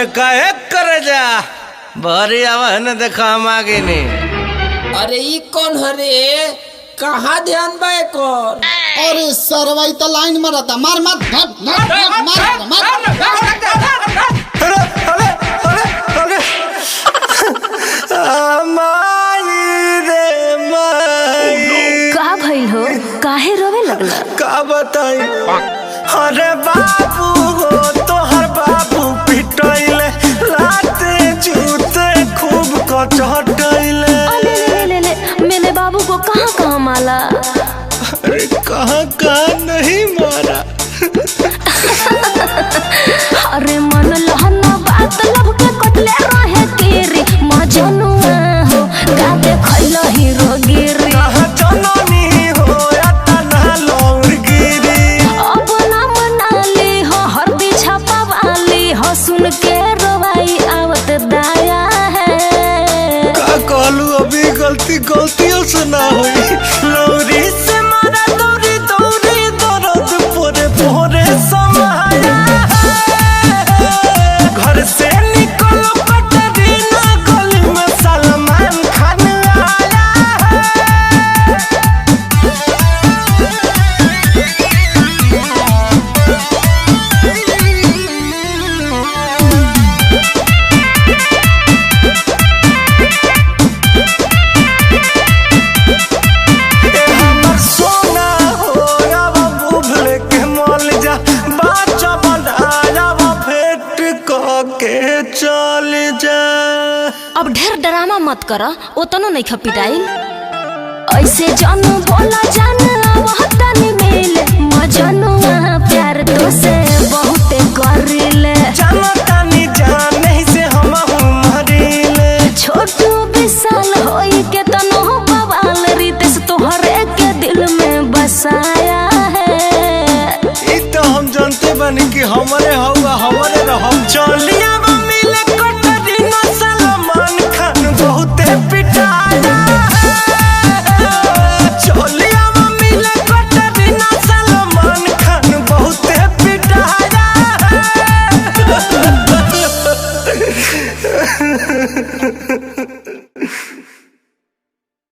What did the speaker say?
अरे काहे करे जा बहरी आवा देखा हम आगे नहीं। अरे ई कौन हरे कहाँ ध्यान बा कर। अरे सरवाई तो लाइन में रहता मार मत का भइल हो काहे रोवे लगला का बताई। अरे बाबू हो तोहर बाबू पिटैले लाते जूते खूब कचटैले। ले मेरे बाबू को कहाँ माला। अरे कहाँ नहीं मारा। अरे मन लहना बात लब के कटले रहे तेरी मजनुआ हो गाते खैला हीरो गिरी। कहाँ जननी हो या तना लौर गिरी। अब ना मनाली हो हरदी छापा वाली हो सुन के रवाई आवत दाया है। का कहलू अभी गलतियों से ना हुई। लौरी से मारा दौरी दौरी दर्द पोरे पोरे समाया है। घर से निकलो कटरीना गली में सलमान खान आया है। सोना हो अब बुभले के मल जा बाचा बनाया भेंट के चल जा। अब ढेर ड्रामा मत कर ओतनो नहीं खपिटाइल ऐसे जानू बोला जान वहतनी मिले मजनुआ प्यार तो से बहुते करिले। जानतानी जाने से हम मरिले। छोटू विशाल होई के तनो बवाल रितेश तोहरे के दिल में बसाया है। ई तो हम जानते बनी कि हमारे हवा हमारे रहम चलिया मिले कटरीना सलमान खान बहुते पिटाया है। चलिया मिले कटरीना सलमान खान बहुते पिटाया है।